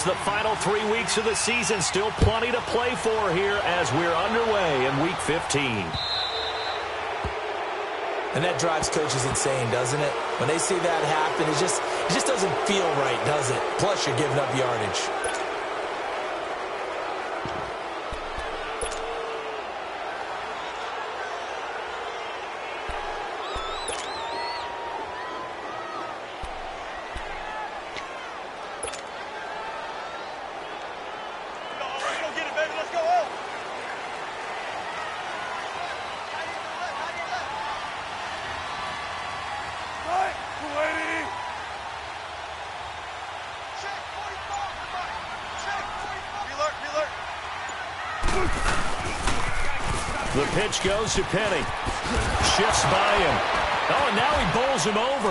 the final 3 weeks of the season. Still plenty to play for here as we're underway in Week 15. And that drives coaches insane, doesn't it? When they see that happen, it just doesn't feel right, does it? Plus, you're giving up yardage. The pitch goes to Penny. Shifts by him. Oh, and now he bowls him over.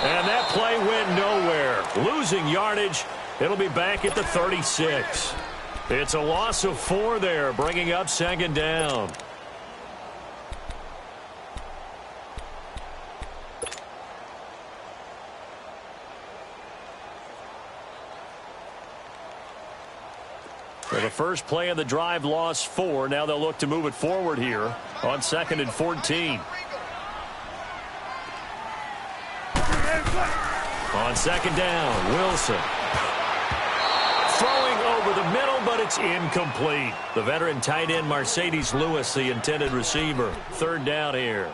And that play went nowhere. Losing yardage. It'll be back at the 36. It's a loss of 4 there, bringing up second down. So the first play of the drive lost 4. Now they'll look to move it forward here on 2nd and 14. On 2nd down, Wilson. Throwing over the middle, but it's incomplete. The veteran tight end Mercedes Lewis, the intended receiver. 3rd down here.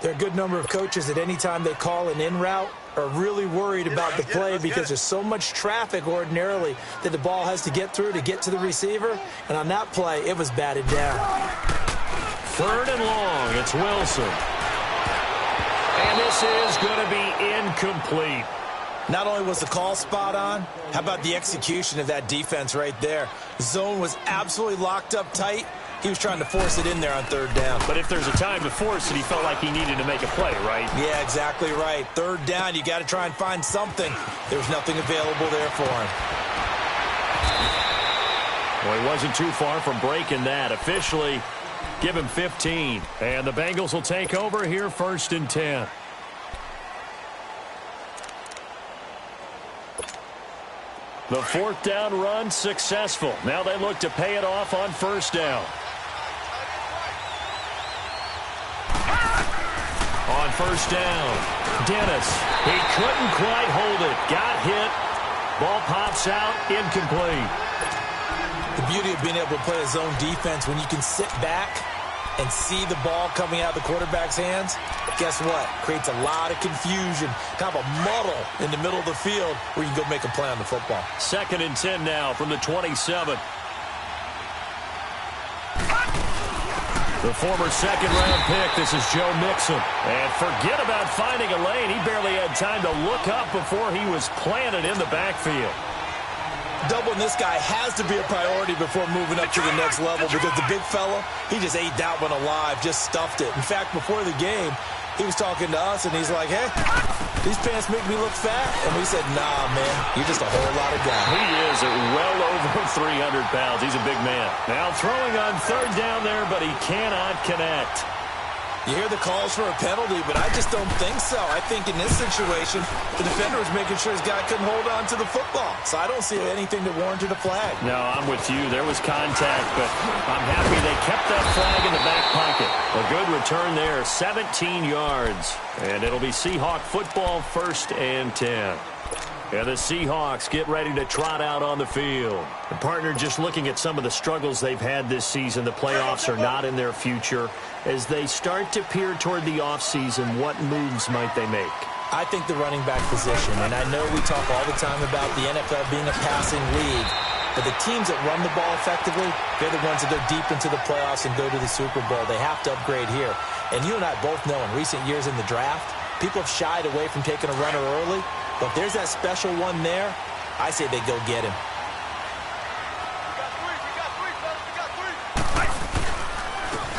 There are a good number of coaches at any time they call an in route are really worried about the play because there's so much traffic ordinarily that the ball has to get through to get to the receiver. And on that play, it was batted down. 3rd and long. It's Wilson. And this is going to be incomplete. Not only was the call spot on, how about the execution of that defense right there? Zone was absolutely locked up tight. He was trying to force it in there on 3rd down. But if there's a time to force it, he felt like he needed to make a play, right? Yeah, exactly right. 3rd down, you got to try and find something. There's nothing available there for him. Well, he wasn't too far from breaking that. Officially, give him 15. And the Bengals will take over here 1st and 10. The 4th down run successful. Now they look to pay it off on 1st down. On 1st down, Dennis. He couldn't quite hold it. Got hit. Ball pops out. Incomplete. The beauty of being able to play a zone defense when you can sit back and see the ball coming out of the quarterback's hands, guess what? Creates a lot of confusion, kind of a muddle in the middle of the field where you can go make a play on the football. 2nd and 10 now from the 27. The former 2nd-round pick, this is Joe Mixon. And forget about finding a lane. He barely had time to look up before he was planted in the backfield. Doubling this guy has to be a priority before moving up to the next level because the big fella, he just ate that one alive, just stuffed it. In fact, before the game, he was talking to us, and he's like, hey, these pants make me look fat. And we said, nah, man, you're just a whole lot of guy. He is at well over 300 pounds. He's a big man. Now throwing on 3rd down there, but he cannot connect. You hear the calls for a penalty, but I just don't think so. I think in this situation, the defender was making sure his guy couldn't hold on to the football. So I don't see anything that warranted a flag. No, I'm with you. There was contact, but I'm happy they kept that flag in the back pocket. A good return there, 17 yards. And it'll be Seahawk football 1st and 10. And the Seahawks get ready to trot out on the field. The partner, just looking at some of the struggles they've had this season, the playoffs are not in their future. As they start to peer toward the offseason, what moves might they make? I think the running back position, and I know we talk all the time about the NFL being a passing league, but the teams that run the ball effectively, they're the ones that go deep into the playoffs and go to the Super Bowl. They have to upgrade here. And you and I both know in recent years in the draft, people have shied away from taking a runner early. But if there's that special one there, I say they go get him.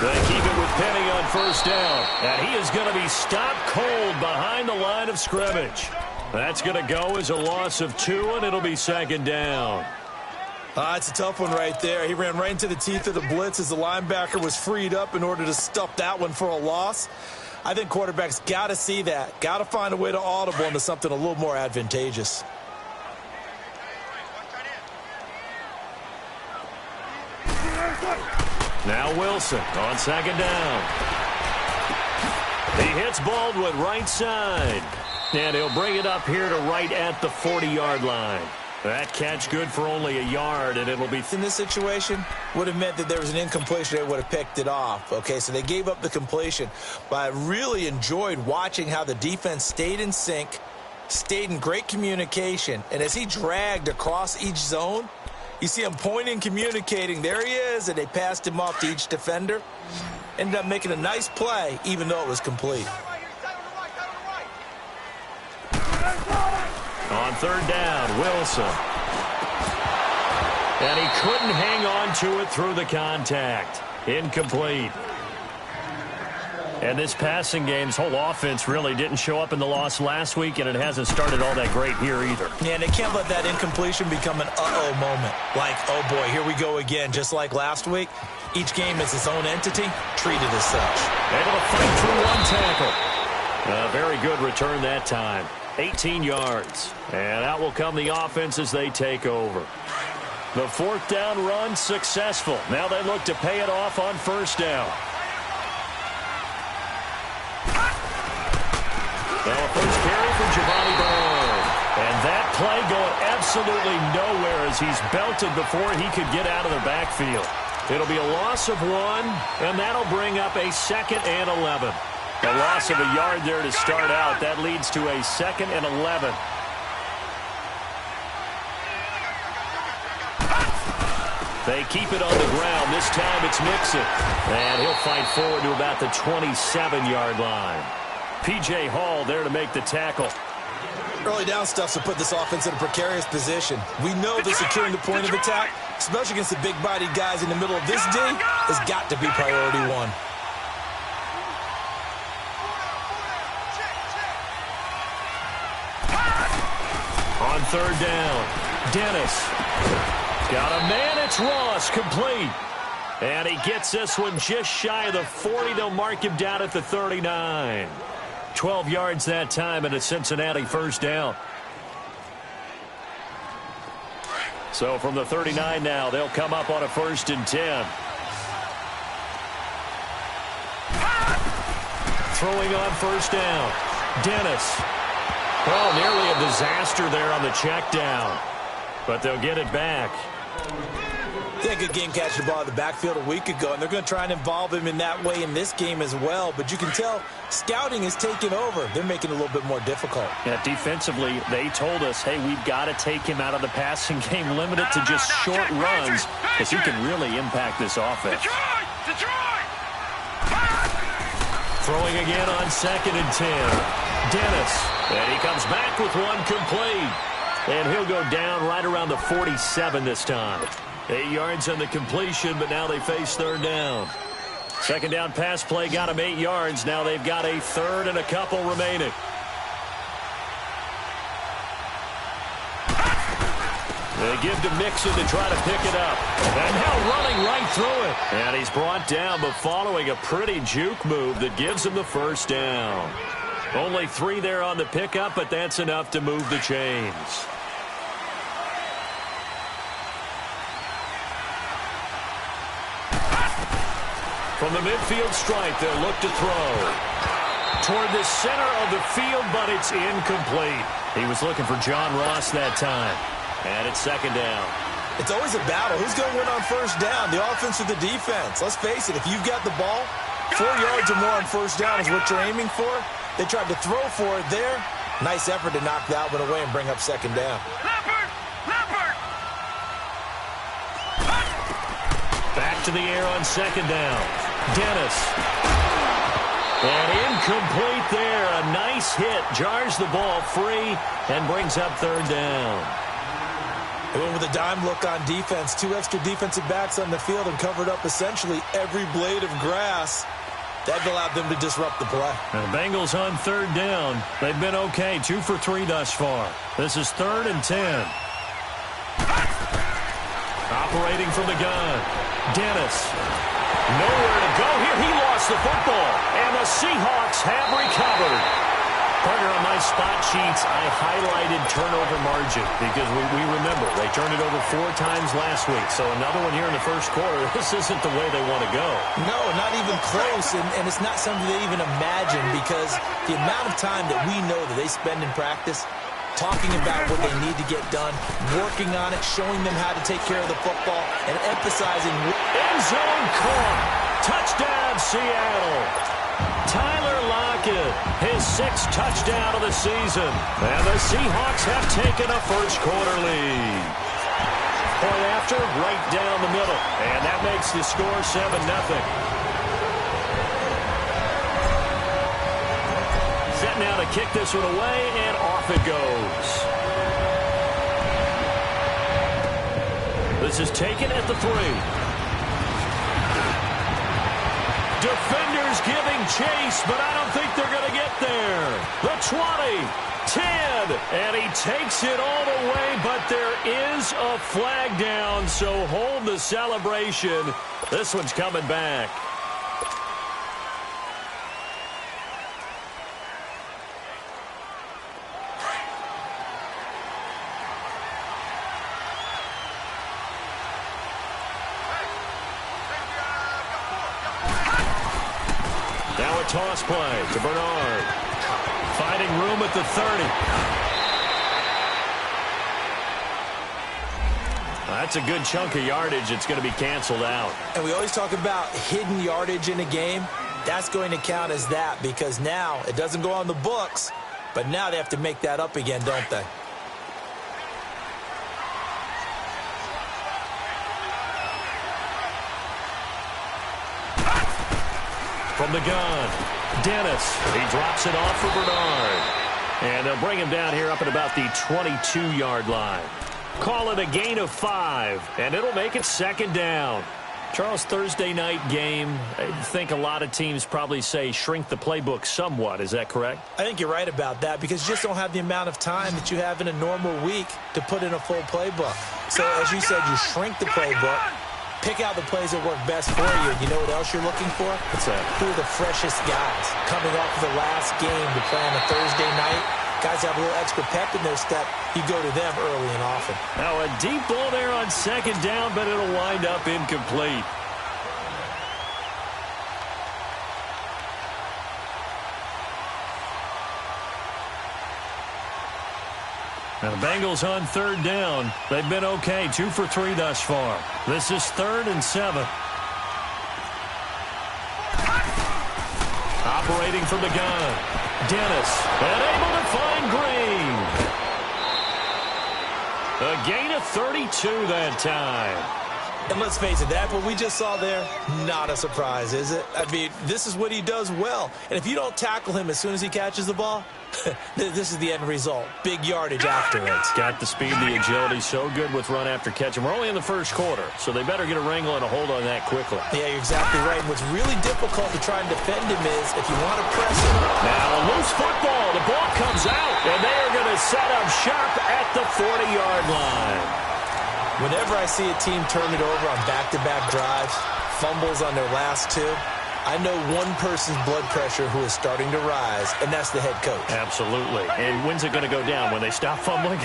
They keep it with Penny on 1st down. And he is going to be stopped cold behind the line of scrimmage. That's going to go as a loss of 2, and it'll be 2nd down. It's a tough one right there. He ran right into the teeth of the blitz as the linebacker was freed up in order to stuff that one for a loss. I think quarterbacks got to see that. Got to find a way to audible into something a little more advantageous. Now Wilson on second down. He hits Baldwin right side. And he'll bring it up here to right at the 40-yard line. That catch good for only a yard, and it'll be... In this situation, would have meant that there was an incompletion. They would have picked it off. Okay, so they gave up the completion. But I really enjoyed watching how the defense stayed in sync, stayed in great communication. And as he dragged across each zone, you see him pointing, communicating. There he is, and they passed him off to each defender. Ended up making a nice play, even though it was complete. On third down, Wilson. And he couldn't hang on to it through the contact. Incomplete. And this passing game's whole offense really didn't show up in the loss last week, and it hasn't started all that great here either. Yeah, and they can't let that incompletion become an uh-oh moment. Like, oh boy, here we go again, just like last week. Each game is its own entity, treated as such. Able to fight through one tackle. A very good return that time. 18 yards. And out will come the offense as they take over. The fourth down run successful. Now they look to pay it off on first down. Now a first carry from Giovanni Bernard. And that play going absolutely nowhere as he's belted before he could get out of the backfield. It'll be a loss of 1, and that'll bring up a 2nd and 11. A loss of a yard there to start out. That leads to a 2nd and 11. They keep it on the ground. This time it's Mixon. And he'll fight forward to about the 27-yard line. P.J. Hall there to make the tackle. Early down stuff to put this offense in a precarious position. We know that securing the point of attack, especially against the big-bodied guys in the middle of this D, has got to be priority 1. On third down, Dennis. Got a man, it's Ross, complete. And he gets this one just shy of the 40. They'll mark him down at the 39. 12 yards that time and a Cincinnati first down. So from the 39 now, they'll come up on a 1st and 10. Throwing on first down, Dennis. Oh, nearly a disaster there on the check down. But they'll get it back. Yeah, good game catching the ball in the backfield a week ago, and they're going to try and involve him in that way in this game as well. But you can tell scouting is taking over. They're making it a little bit more difficult. Yeah, defensively, they told us, hey, we've got to take him out of the passing game, limit it to just short runs, because he can really impact this offense. Throwing again on 2nd and 10. Dennis. And he comes back with one complete. And he'll go down right around the 47 this time. 8 yards on the completion, but now they face third down. Second down pass play got him 8 yards. Now they've got a 3rd and a couple remaining. They give to Mixon to try to pick it up. And now running right through it. And he's brought down, but following a pretty juke move that gives him the first down. Only 3 there on the pickup, but that's enough to move the chains. From the midfield stripe, they'll look to throw. Toward the center of the field, but it's incomplete. He was looking for John Ross that time. And it's 2nd down. It's always a battle. Who's going to win on first down, the offense or the defense? Let's face it, if you've got the ball, 4 yards or more on first down is what you're aiming for. They tried to throw for it there. Nice effort to knock that one away and bring up 2nd down. Back to the air on 2nd down. Dennis. And incomplete there. A nice hit. Jars the ball free and brings up 3rd down. They went with a dime look on defense. 2 extra defensive backs on the field and covered up essentially every blade of grass. That allowed them to disrupt the play. And the Bengals on 3rd down. They've been okay. 2 for 3 thus far. This is 3rd and 10. Operating from the gun. Dennis. Nowhere to go here. He lost the football. And the Seahawks have recovered. Partner, on my spot sheets, I highlighted turnover margin because we remember they turned it over 4 times last week. So another one here in the first quarter. This isn't the way they want to go. No, not even close, and it's not something they even imagine because the amount of time that we know that they spend in practice talking about what they need to get done, working on it, showing them how to take care of the football, and emphasizing. End zone caught. Touchdown, Seattle. Tyler Lockett, his 6th touchdown of the season. And the Seahawks have taken a first-quarter lead. Point after, right down the middle. And that makes the score 7-0. Set now to kick this one away, and off it goes. This is taken at the 3. Defenders giving chase, but I don't think they're going to get there. The 20, 10, and he takes it all the way, but there is a flag down, so hold the celebration. This one's coming back. Toss play to Bernard. Finding room at the 30. That's a good chunk of yardage. It's going to be canceled out. And we always talk about hidden yardage in a game. That's going to count as that because now it doesn't go on the books, but now they have to make that up again, don't they? From the gun, Dennis. He drops it off for Bernard. And they'll bring him down here up at about the 22-yard line. Call it a gain of 5, and it'll make it 2nd down. Charles, Thursday night game, I think a lot of teams probably say shrink the playbook somewhat. Is that correct? I think you're right about that because you just don't have the amount of time that you have in a normal week to put in a full playbook. So, as you said, you shrink the playbook. Pick out the plays that work best for you. And you know what else you're looking for? What's that? Who are the freshest guys coming off of the last game to play on a Thursday night? Guys have a little extra pep in their step. You go to them early and often. Now a deep ball there on 2nd down, but it'll wind up incomplete. Now the Bengals on 3rd down. They've been okay, 2 for 3 thus far. This is 3rd and 7. Operating from the gun. Dennis, and able to find Green. A gain of 32 that time. And let's face it, that what we just saw there, not a surprise, is it? I mean, this is what he does well. And if you don't tackle him as soon as he catches the ball, this is the end result. Big yardage afterwards. Got the speed, the agility, so good with run after catch. And we're only in the first quarter, so they better get a wrangle and a hold on that quickly. Yeah, you're exactly right. And what's really difficult to try and defend him is if you want to press him. Now a loose football. The ball comes out, and they are going to set up shop at the 40-yard line. Whenever I see a team turn it over on back-to-back drives, fumbles on their last 2, I know one person's blood pressure who is starting to rise, and that's the head coach. Absolutely. And when's it going to go down? When they stop fumbling?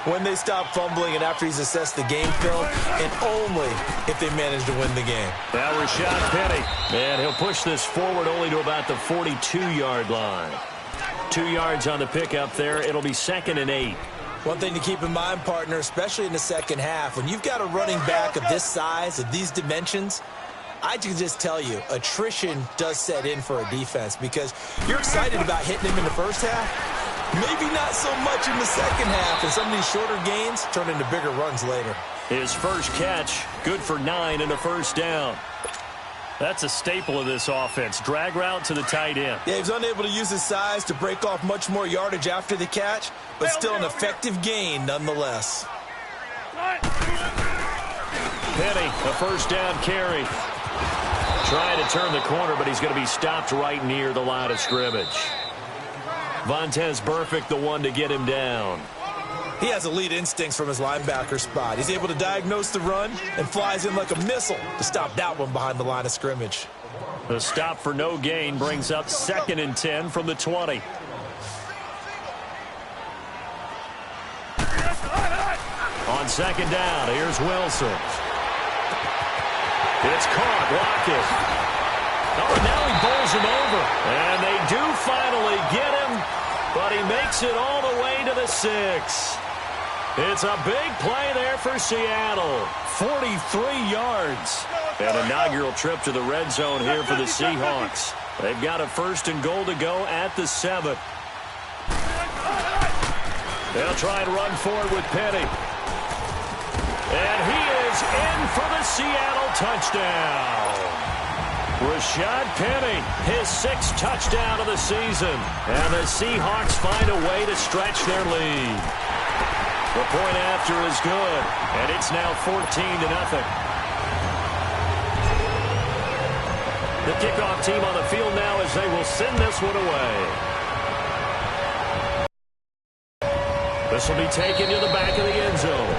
When they stop fumbling and after he's assessed the game film, and only if they manage to win the game. Now Rashad Penny. And he'll push this forward only to about the 42-yard line. 2 yards on the pickup there. It'll be 2nd and 8. One thing to keep in mind, partner, especially in the second half, when you've got a running back of this size, of these dimensions, I can just tell you, attrition does set in for a defense because you're excited about hitting him in the first half. Maybe not so much in the second half, and some of these shorter gains turn into bigger runs later. His first catch, good for 9 and a first down. That's a staple of this offense. Drag route to the tight end. Yeah, he was unable to use his size to break off much more yardage after the catch, but still an effective gain nonetheless. Penny, a first down carry. Trying to turn the corner, but he's going to be stopped right near the line of scrimmage. Vontaze Burfict, the one to get him down. He has elite instincts from his linebacker spot. He's able to diagnose the run and flies in like a missile to stop that one behind the line of scrimmage. The stop for no gain brings up 2nd and 10 from the 20. second down. Here's Wilson. It's caught. Lockett. Oh, and now he bowls him over. And they do finally get him, but he makes it all the way to the 6. It's a big play there for Seattle. 43 yards. An inaugural trip to the red zone here for the Seahawks. They've got a 1st and goal to go at the 7. They'll try and run forward with Penny. And he is in for the Seattle touchdown. Rashad Penny, his 6th touchdown of the season. And the Seahawks find a way to stretch their lead. The point after is good, and it's now 14-0. The kickoff team on the field now as they will send this one away. This will be taken to the back of the end zone.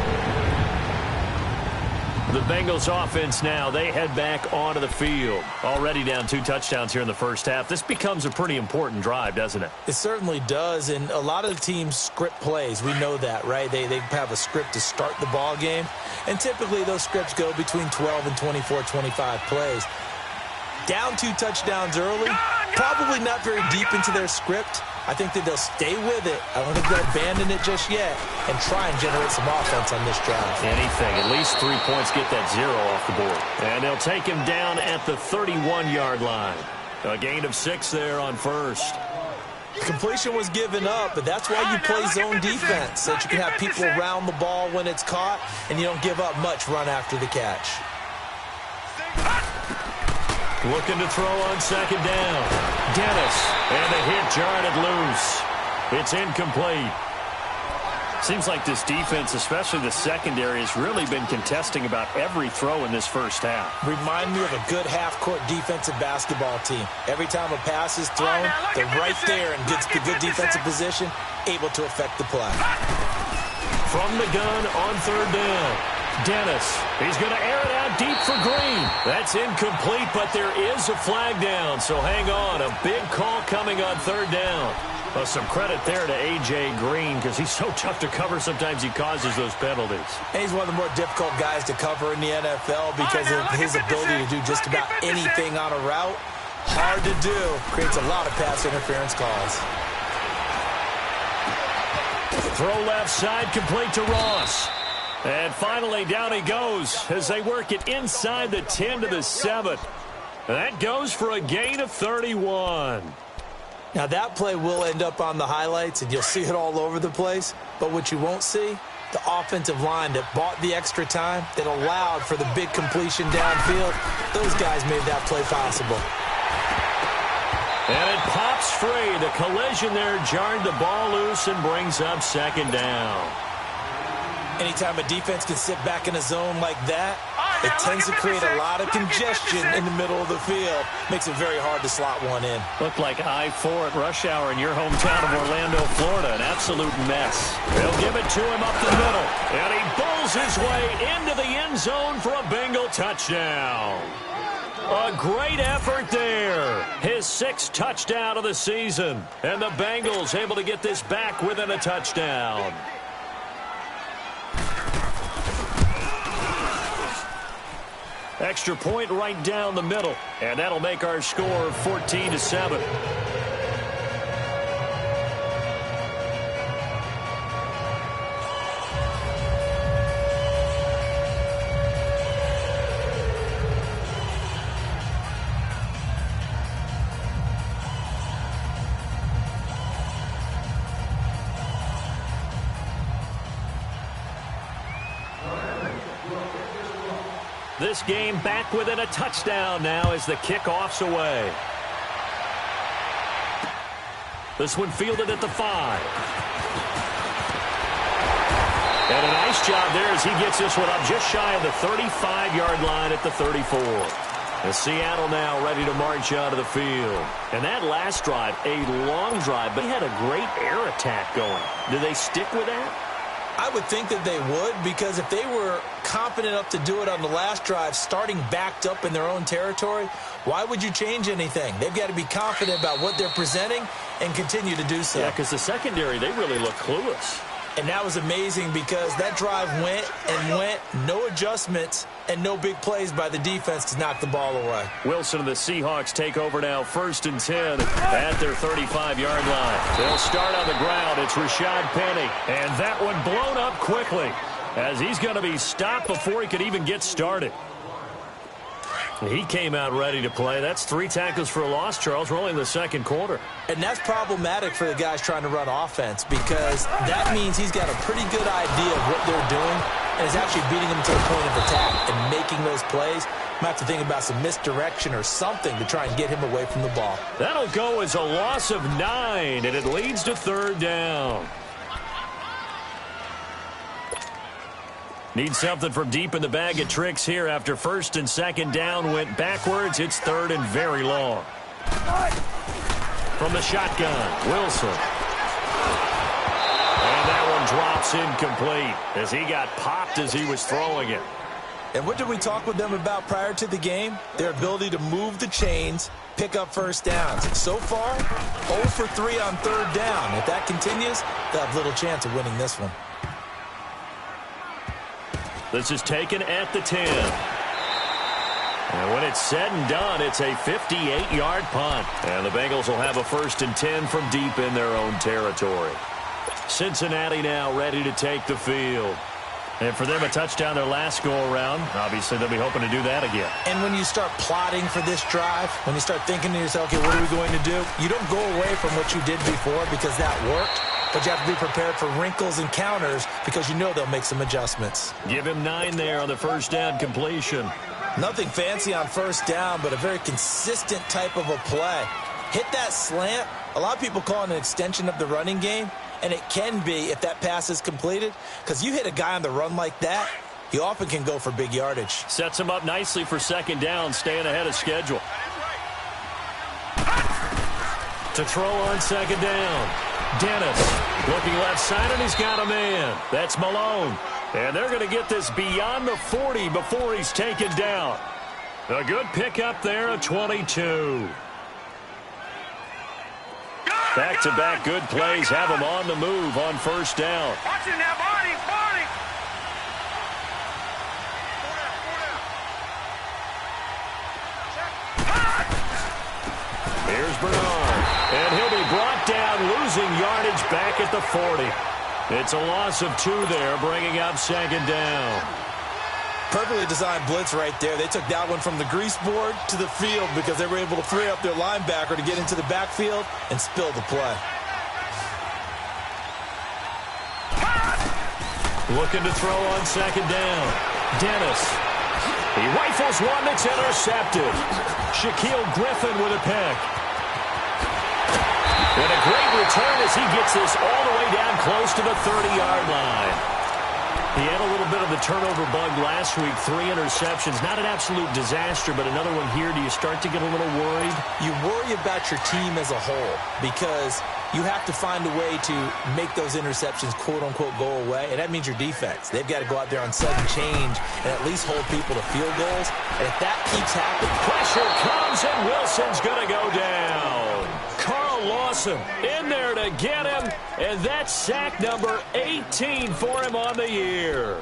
The Bengals offense now, they head back onto the field. Already down 2 touchdowns here in the first half. This becomes a pretty important drive, doesn't it? It certainly does, and a lot of the teams script plays. We know that, right? They have a script to start the ball game, and typically those scripts go between 12 and 24, 25 plays. Down 2 touchdowns early, probably not very deep into their script. I think that they'll stay with it. I don't think they'll abandon it just yet and try and generate some offense on this drive. Anything. At least 3 points, get that 0 off the board. And they'll take him down at the 31-yard line. A gain of 6 there on 1st. Completion was given up, but that's why you play zone defense, so that you can have people around the ball when it's caught, and you don't give up much run after the catch. Looking to throw on 2nd down. Dennis, and the hit jarred it loose. It's incomplete. Seems like this defense, especially the secondary, has really been contesting about every throw in this first half. Remind me of a good half-court defensive basketball team. Every time a pass is thrown, they're right there in good defensive position, able to affect the play. From the gun on 3rd down. Dennis, he's going to air it out deep for Green. That's incomplete, but there is a flag down, so hang on. A big call coming on 3rd down. Well, some credit there to A.J. Green because he's so tough to cover. Sometimes he causes those penalties. And he's one of the more difficult guys to cover in the NFL because of his ability to do just about anything on a route. Hard to do. Creates a lot of pass interference calls. Throw left side, complete to Ross. And finally, down he goes as they work it inside the 10 to the 7. That goes for a gain of 31. Now, that play will end up on the highlights, and you'll see it all over the place. But what you won't see, the offensive line that bought the extra time, that allowed for the big completion downfield, those guys made that play possible. And it pops free. The collision there jarred the ball loose and brings up 2nd down. Anytime a defense can sit back in a zone like that, it tends to create a lot of congestion in the middle of the field. Makes it very hard to slot one in. Looked like I-4 at rush hour in your hometown of Orlando, Florida. An absolute mess. They'll give it to him up the middle. And he bowls his way into the end zone for a Bengal touchdown. A great effort there. His 6th touchdown of the season. And the Bengals able to get this back within a touchdown. Extra point right down the middle. And that'll make our score 14-7. This game back within a touchdown now as the kickoff's away. This one fielded at the 5. And a nice job there as he gets this one up just shy of the 35-yard line at the 34. And Seattle now ready to march out of the field. And that last drive, a long drive, but he had a great air attack going. Do they stick with that? I would think that they would, because if they were confident enough to do it on the last drive, starting backed up in their own territory, why would you change anything? They've got to be confident about what they're presenting and continue to do so. Yeah, because the secondary, they really look clueless. And that was amazing because that drive went and went, no adjustments and no big plays by the defense to knock the ball away. Wilson and the Seahawks take over now, 1st and 10 at their 35-yard line. They'll start on the ground. It's Rashad Penny. And that one blown up quickly as he's going to be stopped before he could even get started. He came out ready to play. That's 3 tackles for a loss, Charles. We're only in the second quarter. And that's problematic for the guys trying to run offense because that means he's got a pretty good idea of what they're doing and is actually beating them to the point of attack and making those plays. Might have to think about some misdirection or something to try and get him away from the ball. That'll go as a loss of 9, and it leads to 3rd down. Need something from deep in the bag of tricks here after 1st and 2nd down went backwards. It's 3rd and very long. From the shotgun, Wilson. And that one drops incomplete as he got popped as he was throwing it. And what did we talk with them about prior to the game? Their ability to move the chains, pick up 1st downs. So far, 0 for 3 on 3rd down. If that continues, they'll have little chance of winning this one. This is taken at the 10. And when it's said and done, it's a 58-yard punt. And the Bengals will have a 1st and 10 from deep in their own territory. Cincinnati now ready to take the field. And for them, a touchdown their last go-around. Obviously, they'll be hoping to do that again. And when you start plotting for this drive, when you start thinking to yourself, okay, what are we going to do? You don't go away from what you did before because that worked. But you have to be prepared for wrinkles and counters because you know they'll make some adjustments. Give him 9 there on the 1st down completion. Nothing fancy on 1st down, but a very consistent type of a play. Hit that slant. A lot of people call it an extension of the running game, and it can be if that pass is completed. Because you hit a guy on the run like that, he often can go for big yardage. Sets him up nicely for 2nd down, staying ahead of schedule. To throw on 2nd down. Dennis looking left side, and he's got a man. That's Malone. And they're going to get this beyond the 40 before he's taken down. A good pickup there, a 22. Back-to-back good plays have him on the move on 1st down. Watching that body. Here's Bernard. And he'll be brought down, losing yardage back at the 40. It's a loss of 2 there, bringing up 2nd down. Perfectly designed blitz right there. They took that one from the grease board to the field because they were able to free up their linebacker to get into the backfield and spill the play. Looking to throw on 2nd down. Dennis. He rifles one that's intercepted. Shaquille Griffin with a pick. And a great return as he gets this all the way down close to the 30-yard line. He had a little bit of the turnover bug last week, 3 interceptions. Not an absolute disaster, but another one here. Do you start to get a little worried? You worry about your team as a whole because you have to find a way to make those interceptions, quote-unquote, go away, and that means your defense. They've got to go out there on sudden change and at least hold people to field goals. And if that keeps happening, pressure comes, and Wilson's going to go down. Carl Lawson in there to get him, and that's sack number 18 for him on the year.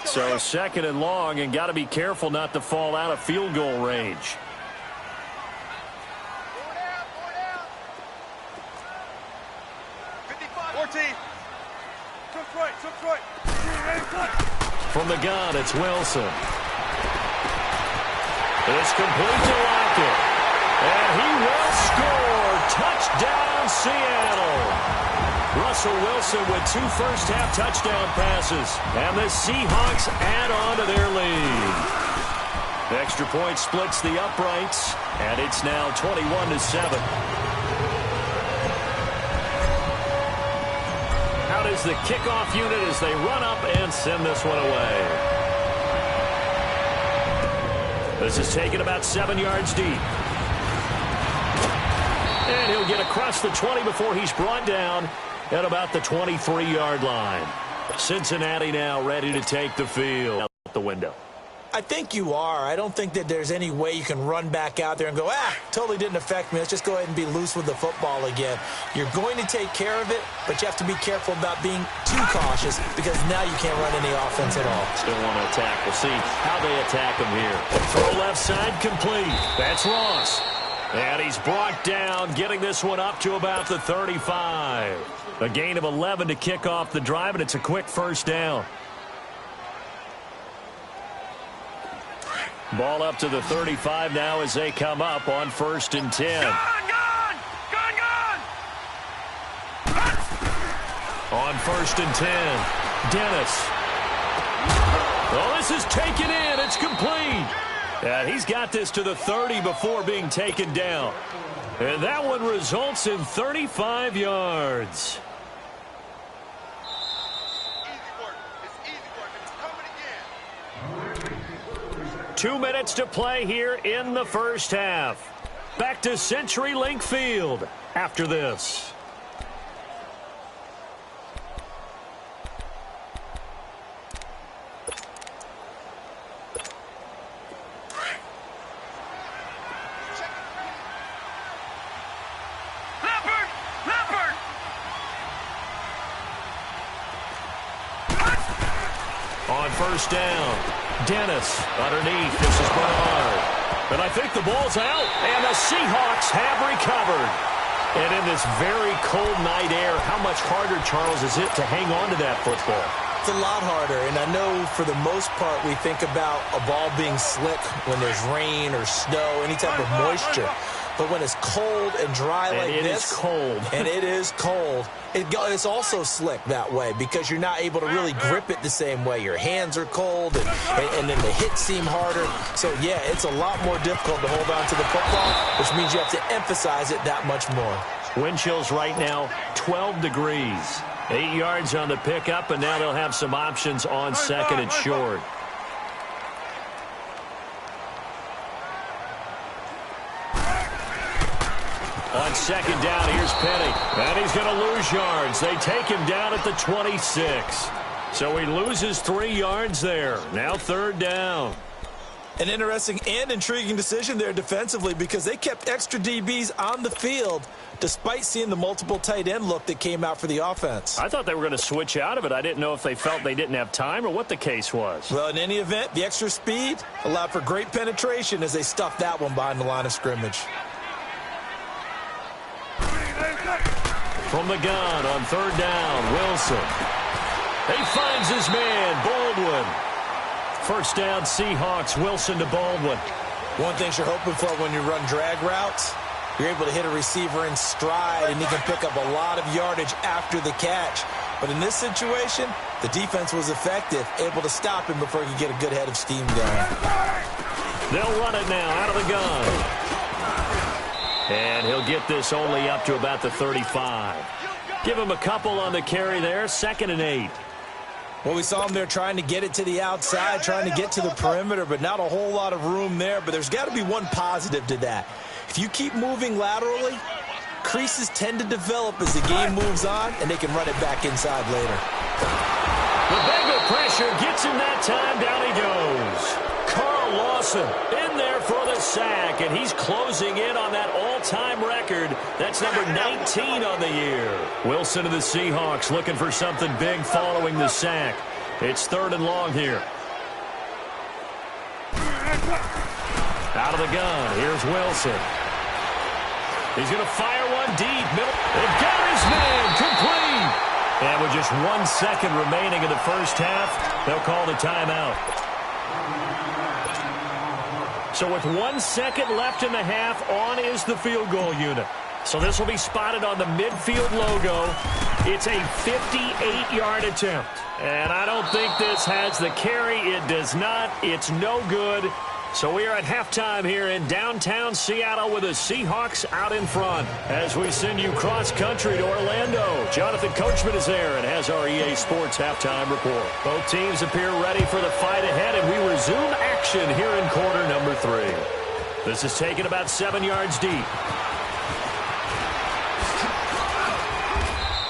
So 2nd and long, and got to be careful not to fall out of field goal range. From the gun, it's Wilson. It's complete to Lockett. And he will score. Touchdown, Seattle. Russell Wilson with 2 first-half touchdown passes. And the Seahawks add on to their lead. The extra point splits the uprights. And it's now 21-7. Out is the kickoff unit as they run up and send this one away. This is taken about 7 yards deep. And he'll get across the 20 before he's brought down at about the 23-yard line. Cincinnati now ready to take the field out the window. I think you are. I don't think that there's any way you can run back out there and go, totally didn't affect me. Let's just go ahead and be loose with the football again. You're going to take care of it, but you have to be careful about being too cautious because now you can't run any offense at all. Still want to attack. We'll see how they attack him here. Throw left side complete. That's Ross. And he's brought down, getting this one up to about the 35. A gain of 11 to kick off the drive, and it's a quick first down. Ball up to the 35 now as they come up on 1st and 10. Gone! On 1st and 10, Dennis. Oh, this is taken in. It's complete. And he's got this to the 30 before being taken down. And that one results in 35 yards. 2 minutes to play here in the first half. Back to CenturyLink Field after this. On 1st down, Dennis underneath. This is Bernard. And I think the ball's out. And the Seahawks have recovered. And in this very cold night air, how much harder, Charles, is it to hang on to that football? It's a lot harder, and I know for the most part we think about a ball being slick when there's rain or snow, any type of moisture. But when it's cold and dry like this, it is cold. And it is cold, it's also slick that way because you're not able to really grip it the same way. Your hands are cold, and then the hits seem harder. So, yeah, it's a lot more difficult to hold on to the football, which means you have to emphasize it that much more. Wind chills right now, 12 degrees. 8 yards on the pickup, and now they'll have some options on 2nd and short. On 2nd down, here's Penny. And he's going to lose yards. They take him down at the 26. So he loses 3 yards there. Now 3rd down. An interesting and intriguing decision there defensively because they kept extra DBs on the field despite seeing the multiple tight end look that came out for the offense. I thought they were going to switch out of it. I didn't know if they felt they didn't have time or what the case was. Well, in any event, the extra speed allowed for great penetration as they stuffed that one behind the line of scrimmage. From the gun on 3rd down, Wilson. He finds his man, Baldwin. 1st down, Seahawks, Wilson to Baldwin. One thing you're hoping for when you run drag routes, you're able to hit a receiver in stride, and he can pick up a lot of yardage after the catch. But in this situation, the defense was effective, able to stop him before he could get a good head of steam going. They'll run it now out of the gun. And he'll get this only up to about the 35. Give him a couple on the carry there, 2nd and 8. Well, we saw him there trying to get it to the outside, trying to get to the perimeter, but not a whole lot of room there. But there's got to be one positive to that. If you keep moving laterally, creases tend to develop as the game moves on, and they can run it back inside later. The Bengal pressure gets him that time. Down he goes. Carl Lawson in there for the sack, and he's closing in on that all-time record. That's number 19 on the year. Wilson of the Seahawks looking for something big following the sack. It's 3rd and long here. Out of the gun, here's Wilson. He's going to fire one deep. Middle. They've got his man complete. And with just 1 second remaining in the first half, they'll call the timeout. So with 1 second left in the half, on is the field goal unit. So this will be spotted on the midfield logo. It's a 58-yard attempt. And I don't think this has the carry. It does not. It's no good. So we are at halftime here in downtown Seattle with the Seahawks out in front. As we send you cross-country to Orlando, Jonathan Coachman is there and has our EA Sports halftime report. Both teams appear ready for the fight ahead, and we resume action here in quarter number 3. This is taken about 7 yards deep.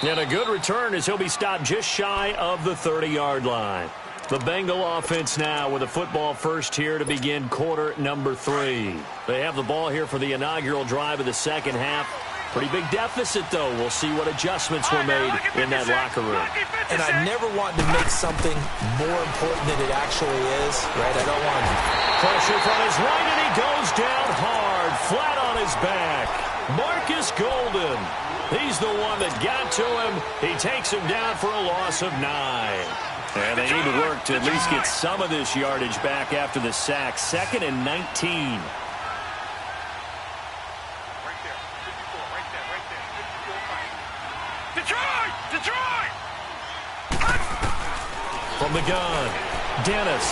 And a good return as he'll be stopped just shy of the 30-yard line. The Bengal offense now with a football first here to begin quarter number 3. They have the ball here for the inaugural drive of the second half. Pretty big deficit, though. We'll see what adjustments were made in that locker room. And I never want to make something more important than it actually is, right? I don't want to. Pressure from his right, and he goes down hard, flat on his back. Marcus Golden. He's the one that got to him. He takes him down for a loss of 9. And they need to work to at least get some of this yardage back after the sack. 2nd and 19. Detroit! From the gun, Dennis.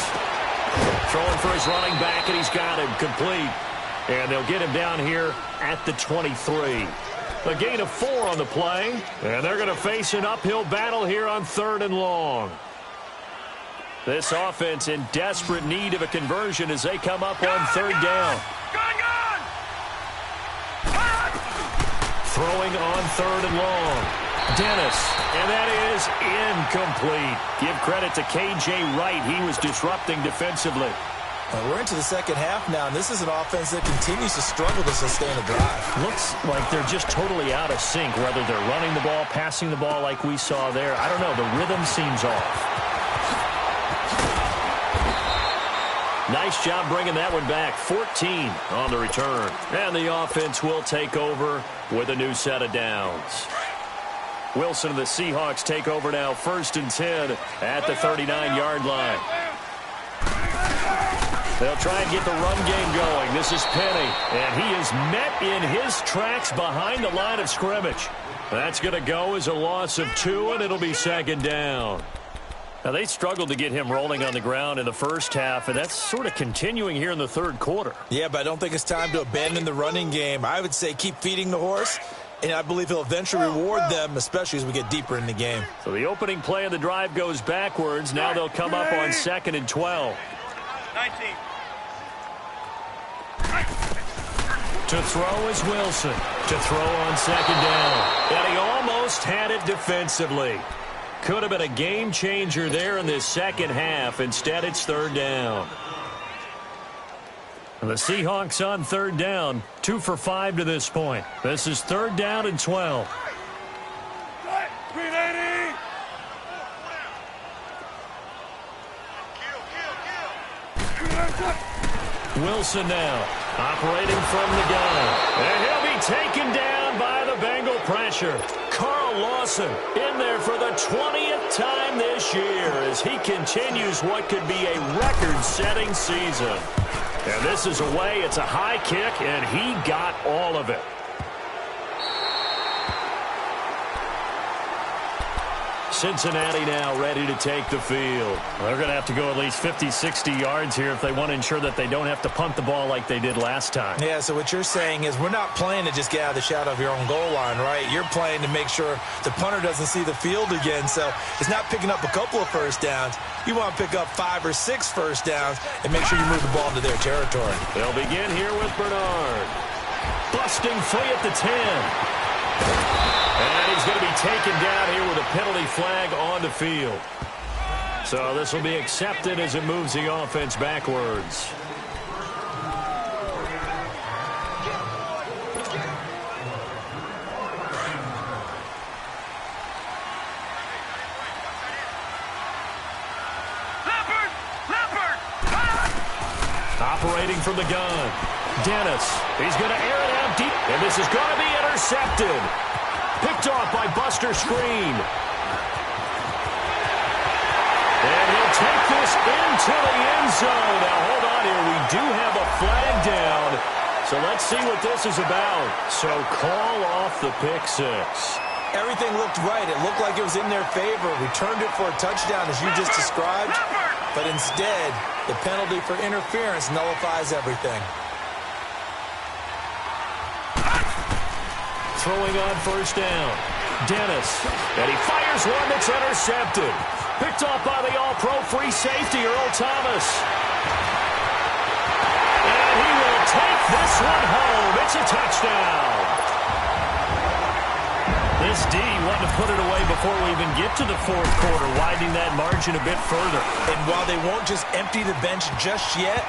Throwing for his running back, and he's got him complete. And they'll get him down here at the 23. A gain of 4 on the play, and they're going to face an uphill battle here on 3rd and long. This offense in desperate need of a conversion as they come up on 3rd down. Throwing on 3rd and long. Dennis, and that is incomplete. Give credit to K.J. Wright. He was disrupting defensively. We're into the second half now, and this is an offense that continues to struggle to sustain a drive. Looks like they're just totally out of sync, whether they're running the ball, passing the ball like we saw there. I don't know. The rhythm seems off. Nice job bringing that one back. 14 on the return. And the offense will take over with a new set of downs. Wilson and the Seahawks take over now, 1st and 10 at the 39-yard line. They'll try and get the run game going. This is Penny, and he is met in his tracks behind the line of scrimmage. That's going to go as a loss of 2, and it'll be 2nd down. Now, they struggled to get him rolling on the ground in the first half, and that's sort of continuing here in the 3rd quarter. Yeah, but I don't think it's time to abandon the running game. I would say keep feeding the horse. And I believe he'll eventually reward them, especially as we get deeper in the game. So the opening play of the drive goes backwards. Now they'll come up on 2nd and 12. 19. To throw is Wilson. To throw on 2nd down. And he almost had it defensively. Could have been a game changer there in this second half. Instead, it's 3rd down. The Seahawks on 3rd down, 2 for 5 to this point. This is 3rd down and 12. Wilson now, operating from the gun. And he'll be taken down by the Bengal pressure. Carl Lawson in there for the 20th time this year as he continues what could be a record-setting season. And this is away. It's a high kick, and he got all of it. Cincinnati now ready to take the field. They're going to have to go at least 50, 60 yards here if they want to ensure that they don't have to punt the ball like they did last time. Yeah, so what you're saying is we're not playing to just get out of the shadow of your own goal line, right? You're playing to make sure the punter doesn't see the field again. So it's not picking up a couple of first downs. You want to pick up 5 or 6 first downs and make sure you move the ball into their territory. They'll begin here with Bernard. Busting free at the 10. And he's going to be taken down here with a penalty flag on the field. So this will be accepted as it moves the offense backwards. Operating from the gun. Dennis. He's going to air it out deep. And this is going to be intercepted. Picked off by Buster Screen. And he'll take this into the end zone. Now, hold on here. We do have a flag down. So let's see what this is about. So call off the pick six. Everything looked right. It looked like it was in their favor. Returned it for a touchdown, as you just described. But instead, the penalty for interference nullifies everything. Throwing on first down. Dennis. And he fires one that's intercepted. Picked off by the all-pro free safety, Earl Thomas. And he will take this one home. It's a touchdown. This This D wanted to put it away before we even get to the fourth quarter, widening that margin a bit further. And while they won't just empty the bench just yet,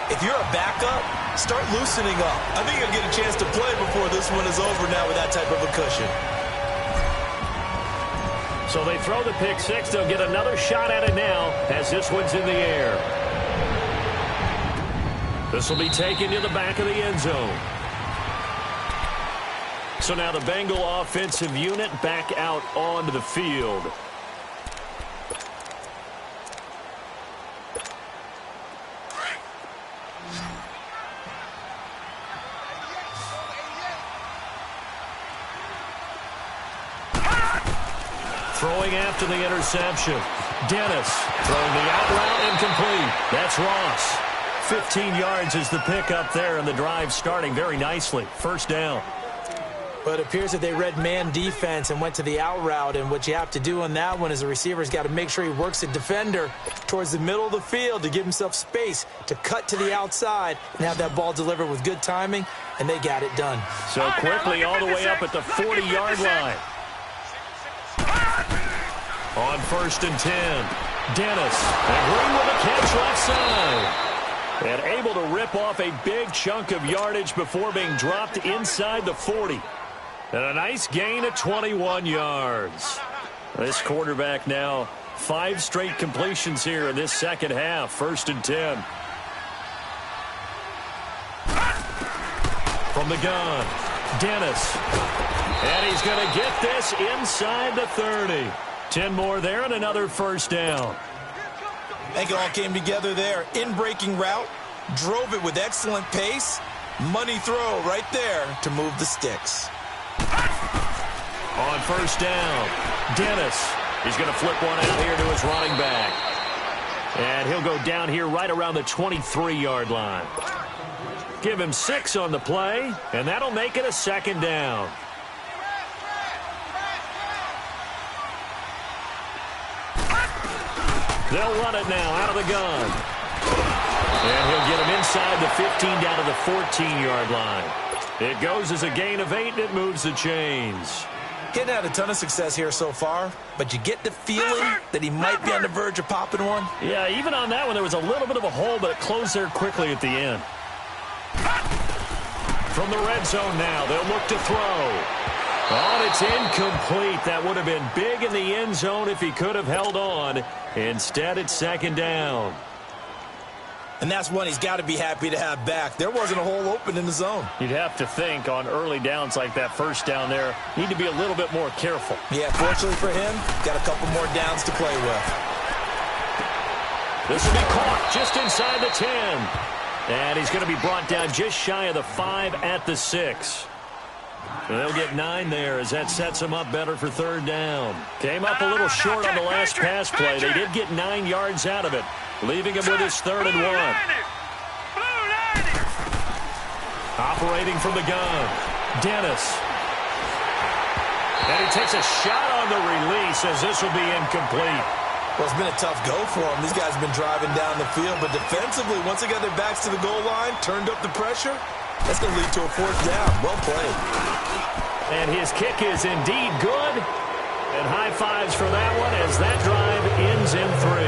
if you're a backup, start loosening up. I think you'll get a chance to play before this one is over now with that type of a cushion. So they throw the pick six. They'll get another shot at it now as this one's in the air. This will be taken to the back of the end zone. So now the Bengal offensive unit back out onto the field. Throwing after the interception. Dennis throwing the out route incomplete. That's Ross. 15 yards is the pickup there, and the drive starting very nicely. First down. But it appears that they read man defense and went to the out route, and what you have to do on that one is the receiver's got to make sure he works the defender towards the middle of the field to give himself space to cut to the outside and have that ball delivered with good timing, and they got it done. So quickly all the way up at the 40-yard line. On 1st and 10, Dennis agreeing with a catch left side. And able to rip off a big chunk of yardage before being dropped inside the 40. And a nice gain of 21 yards. This quarterback now 5 straight completions here in this second half. 1st and 10. From the gun, Dennis. And he's going to get this inside the 30. 10 more there and another first down. I think it all came together there. In-breaking route, drove it with excellent pace. Money throw right there to move the sticks. On first down, Dennis. He's going to flip one out here to his running back. And he'll go down here right around the 23-yard line. Give him 6 on the play, and that'll make it a second down. They'll run it now out of the gun. And he'll get him inside the 15 down to the 14-yard line. It goes as a gain of 8, and it moves the chains. Getting had a ton of success here so far, but you get the feeling that he might be on the verge of popping one. Yeah, even on that one, there was a little bit of a hole, but it closed there quickly at the end. From the red zone now, they'll look to throw. Oh, it's incomplete. That would have been big in the end zone if he could have held on. Instead, it's second down. And that's one he's got to be happy to have back. There wasn't a hole open in the zone. You'd have to think on early downs like that first down there, need to be a little bit more careful. Yeah, fortunately for him, got a couple more downs to play with. This will be caught just inside the 10. And he's going to be brought down just shy of the 5 at the 6. They'll get 9 there as that sets him up better for third down. Came up a little short on the last pass play. They did get 9 yards out of it, leaving him with his 3rd and 1. Operating from the gun, Dennis. And he takes a shot on the release as this will be incomplete. Well, it's been a tough go for them. These guys have been driving down the field, but defensively, once they got their backs to the goal line, turned up the pressure, that's going to lead to a 4th down. Well played. And his kick is indeed good. And high fives for that one as that drive ends in 3.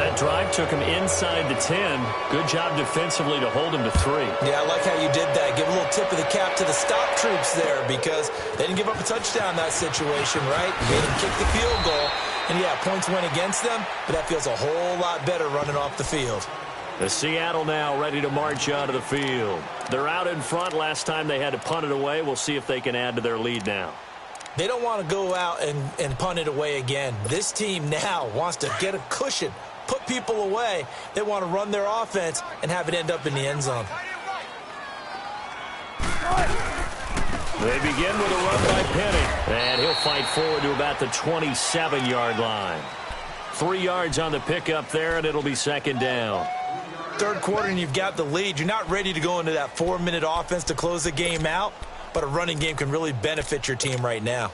That drive took him inside the 10. Good job defensively to hold him to 3. Yeah, I like how you did that. Give a little tip of the cap to the stop troops there because they didn't give up a touchdown in that situation, right? Made them kick the field goal. And, yeah, points went against them, but that feels a whole lot better running off the field. The Seattle now ready to march out of the field. They're out in front. Last time they had to punt it away. We'll see if they can add to their lead now. They don't want to go out and punt it away again. This team now wants to get a cushion, put people away. They want to run their offense and have it end up in the end zone. They begin with a run by Penny. And he'll fight forward to about the 27-yard line. 3 yards on the pickup there, and it'll be second down. Third quarter, and you've got the lead. You're not ready to go into that 4-minute offense to close the game out, but a running game can really benefit your team right now.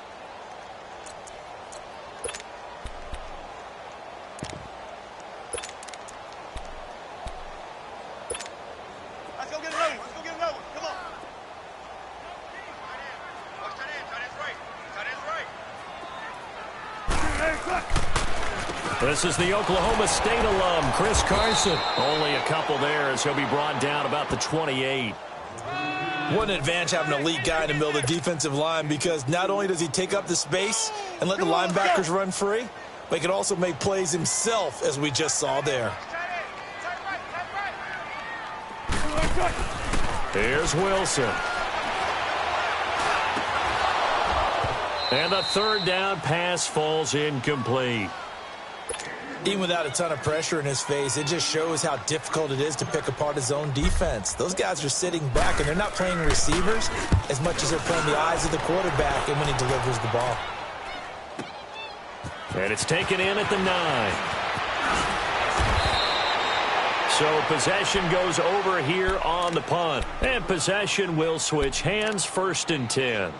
Let's go get another one. Come on. Watch that in. Tight end's right. This is the Oklahoma State alum, Chris Carson. Only a couple there as he'll be brought down about the 28. What an advantage having an elite guy in the middle of the defensive line, because not only does he take up the space and let the linebackers run free, but he can also make plays himself, as we just saw there. Here's Wilson. And the third down pass falls incomplete. Even without a ton of pressure in his face, it just shows how difficult it is to pick apart his own defense. Those guys are sitting back, and they're not playing receivers as much as they're playing the eyes of the quarterback and when he delivers the ball. And it's taken in at the 9. So possession goes over here on the punt. And possession will switch hands, 1st and 10.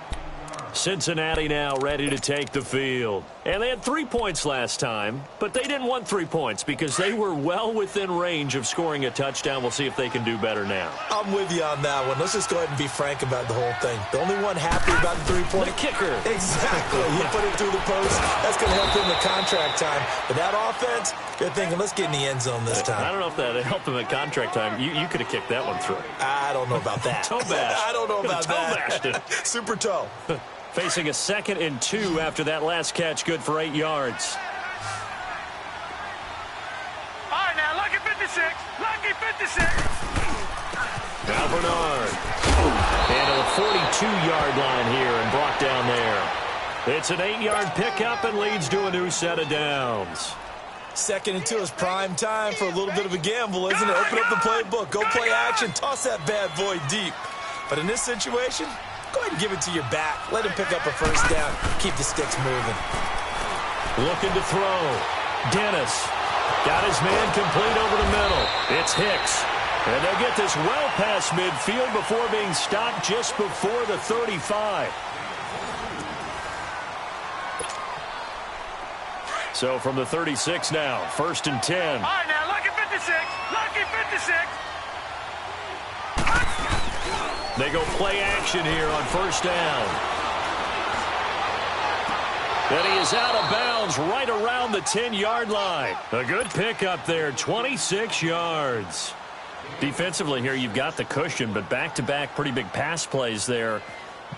Cincinnati now ready to take the field. And they had 3 points last time, but they didn't want 3 points because they were well within range of scoring a touchdown. We'll see if they can do better now. I'm with you on that one. Let's just go ahead and be frank about the whole thing. The only one happy about the 3-point. The kicker. Exactly. You put it through the post. That's going to help him in contract time. But that offense, they're thinking, let's get in the end zone this time. I don't know if that helped him at contract time. You could have kicked that one through. I don't know about that. Toe bash. I don't know about that. Toe bashed it. Super toe. Facing a 2nd and 2 after that last catch, good for 8 yards. All right, now, lucky 56. Lucky 56. Now Bernard. And to the 42-yard line here and brought down there. It's an 8-yard pickup and leads to a new set of downs. 2nd and 2 is prime time for a little bit of a gamble, isn't it? Open up the playbook. Go play action. Toss that bad boy deep. But in this situation, go ahead and give it to your back. Let him pick up a 1st down. Keep the sticks moving. Looking to throw. Dennis got his man complete over the middle. It's Hicks. And they'll get this well past midfield before being stopped just before the 35. So from the 36 now, 1st and 10. All right, now, lucky 56. Lucky 56. They go play action here on 1st down. And he is out of bounds right around the 10-yard line. A good pickup there, 26 yards. Defensively here, you've got the cushion, but back-to-back pretty big pass plays there.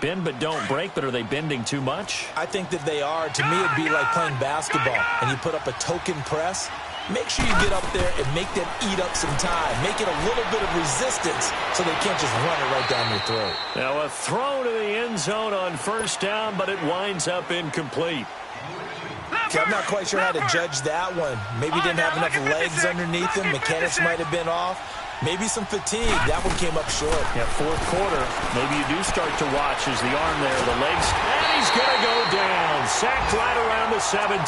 Bend but don't break, but are they bending too much? I think that they are. To me, it'd be like playing basketball, and you put up a token press. Make sure you get up there and make them eat up some time. Make it a little bit of resistance so they can't just run it right down your throat. Now a throw to the end zone on 1st down, but it winds up incomplete. Okay, I'm not quite sure how to judge that one. Maybe he didn't have enough legs underneath him. Mechanics might have been off. Maybe some fatigue. That one came up short. Yeah, 4th quarter. Maybe you do start to watch as the arm there, the legs. And he's going to go down. Sacked right around the 17.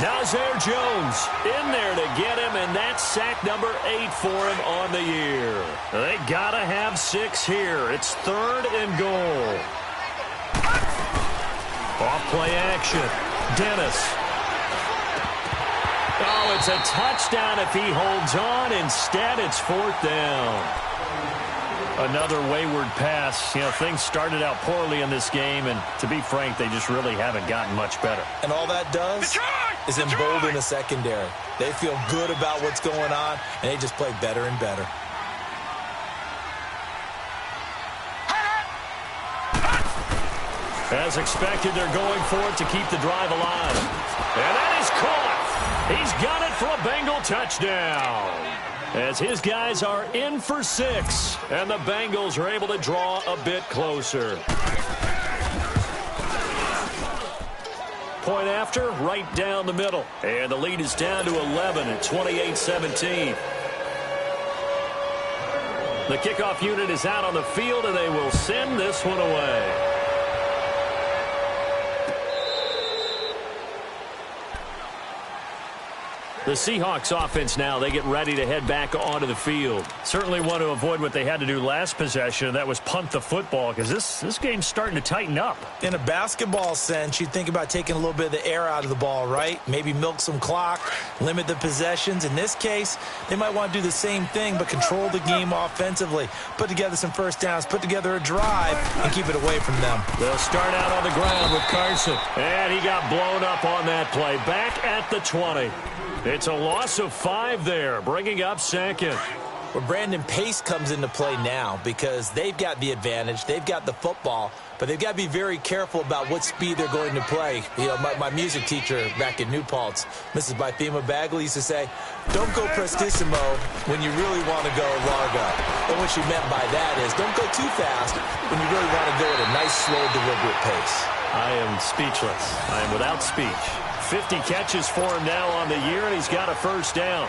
Nazair Jones in there to get him, and that's sack number 8 for him on the year. They got to have 6 here. It's 3rd and goal. Off play action. Dennis. Oh, it's a touchdown if he holds on. Instead, it's 4th down. Another wayward pass. You know, things started out poorly in this game, and to be frank, they just really haven't gotten much better. And all that does is embolden the secondary. They feel good about what's going on, and they just play better and better. As expected, they're going for it to keep the drive alive. And that is caught. He's got it for a Bengal touchdown. As his guys are in for 6, and the Bengals are able to draw a bit closer. Point after, right down the middle. And the lead is down to 11 at 28-17. The kickoff unit is out on the field, and they will send this one away. The Seahawks offense now, they get ready to head back onto the field. Certainly want to avoid what they had to do last possession, and that was punt the football, because this game's starting to tighten up. In a basketball sense, you think about taking a little bit of the air out of the ball, right? Maybe milk some clock, limit the possessions. In this case, they might want to do the same thing, but control the game offensively. Put together some first downs, put together a drive, and keep it away from them. They'll start out on the ground with Carson. And he got blown up on that play. Back at the 20. It's a loss of 5 there, bringing up second. Well, Brandon, pace comes into play now because they've got the advantage. They've got the football, but they've got to be very careful about what speed they're going to play. You know, my music teacher back in New Paltz, Mrs. Bythema Bagley, used to say, don't go prestissimo when you really want to go largo. And what she meant by that is don't go too fast when you really want to go at a nice, slow, deliberate pace. I am speechless. I am without speech. 50 catches for him now on the year, and he's got a first down.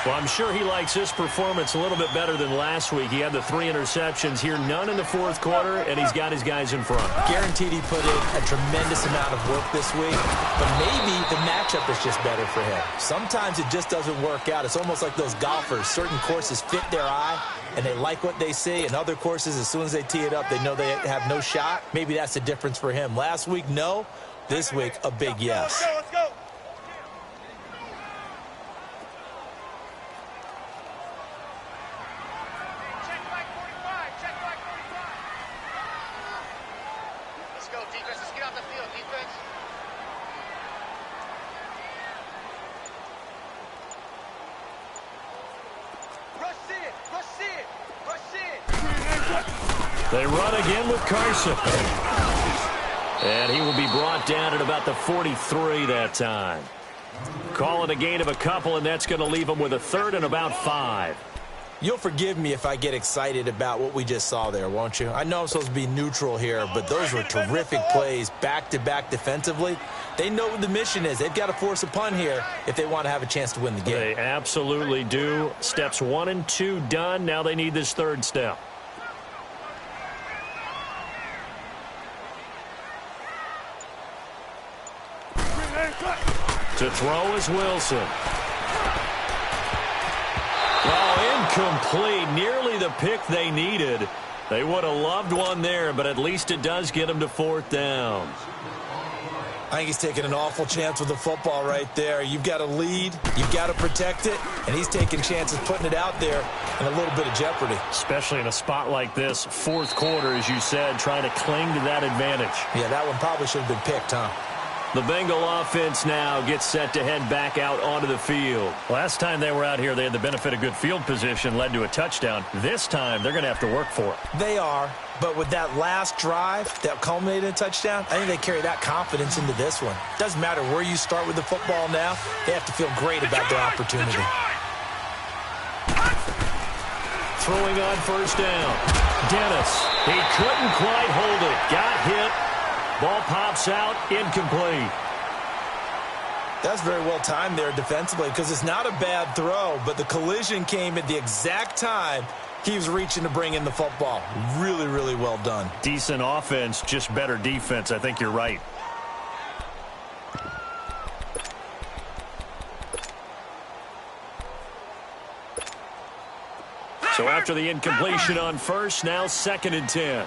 Well, I'm sure he likes his performance a little bit better than last week. He had the 3 interceptions here, none in the fourth quarter, and he's got his guys in front. Guaranteed he put in a tremendous amount of work this week, but maybe the matchup is just better for him. Sometimes it just doesn't work out. It's almost like those golfers. Certain courses fit their eye, and they like what they see. And other courses, as soon as they tee it up, they know they have no shot. Maybe that's the difference for him. Last week, no. This week, a big yes. Let's go. Check back 45. Check back 45. Let's go, defense. Let's get off the field, defense. Rush it. Rush it. Rush it. They run again with Carson. And he will be brought down at about the 43 that time. Call it a gain of a couple, and that's going to leave him with a third and about 5. You'll forgive me if I get excited about what we just saw there, won't you? I know I'm supposed to be neutral here, but those were terrific plays back-to-back defensively. They know what the mission is. They've got to force a punt here if they want to have a chance to win the game. They absolutely do. Steps 1 and 2 done. Now they need this third step. To throw is Wilson. Oh, incomplete. Nearly the pick they needed. They would have loved one there, but at least it does get them to 4th down. I think he's taking an awful chance with the football right there. You've got to lead, you've got to protect it, and he's taking chances putting it out there in a little bit of jeopardy. Especially in a spot like this, fourth quarter, as you said, trying to cling to that advantage. Yeah, that one probably should have been picked, huh? The Bengal offense now gets set to head back out onto the field. Last time they were out here, they had the benefit of good field position, led to a touchdown. This time, they're going to have to work for it. They are, but with that last drive that culminated in a touchdown, I think they carry that confidence into this one. Doesn't matter where you start with the football now, they have to feel great about their opportunity. Throwing on first down. Dennis, he couldn't quite hold it. Got hit. Ball pops out, incomplete. That's very well timed there defensively because it's not a bad throw, but the collision came at the exact time he was reaching to bring in the football. Really, really well done. Decent offense, just better defense. I think you're right. So after the incompletion on first, now 2nd and 10.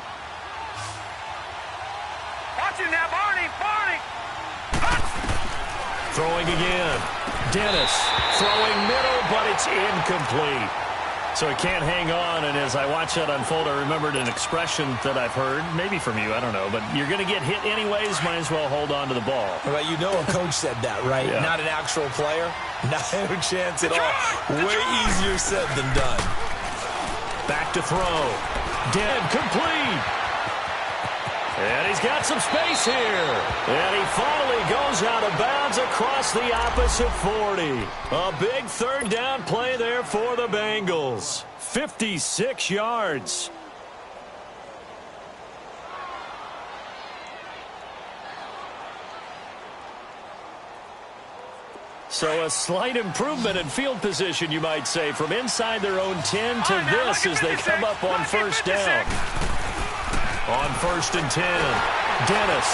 Now, Barney. Throwing again. Dennis throwing middle, but it's incomplete. So he can't hang on, and as I watch that unfold, I remembered an expression that I've heard, maybe from you, I don't know, but you're going to get hit anyways, might as well hold on to the ball. Well, you know a coach said that, right? Yeah. Not an actual player. Not a chance at all. Way easier said than done. Back to throw. Dead, complete. And he's got some space here. And he finally goes out of bounds across the opposite 40. A big third down play there for the Bengals. 56 yards. So a slight improvement in field position, you might say, from inside their own 10 to this as they come up on first down. On 1st and 10, Dennis.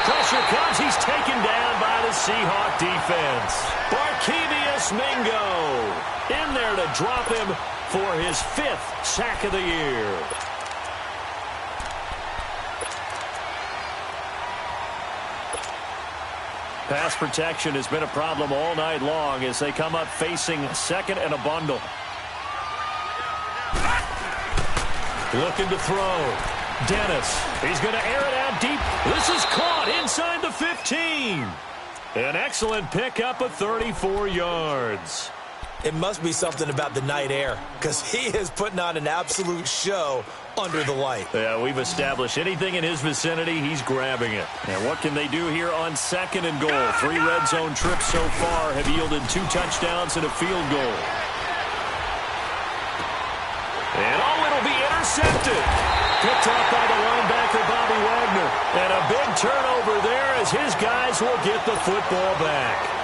Pressure comes. He's taken down by the Seahawk defense. Barkevious Mingo in there to drop him for his 5th sack of the year. Pass protection has been a problem all night long as they come up facing 2nd and a bundle. Looking to throw. Dennis. He's going to air it out deep. This is caught inside the 15. An excellent pickup of 34 yards. It must be something about the night air because he is putting on an absolute show under the light. Yeah, we've established anything in his vicinity, he's grabbing it. And what can they do here on 2nd and goal? 3 red zone trips so far have yielded 2 touchdowns and a field goal. And it'll be intercepted. Picked off by the linebacker, Bobby Wagner. And a big turnover there as his guys will get the football back.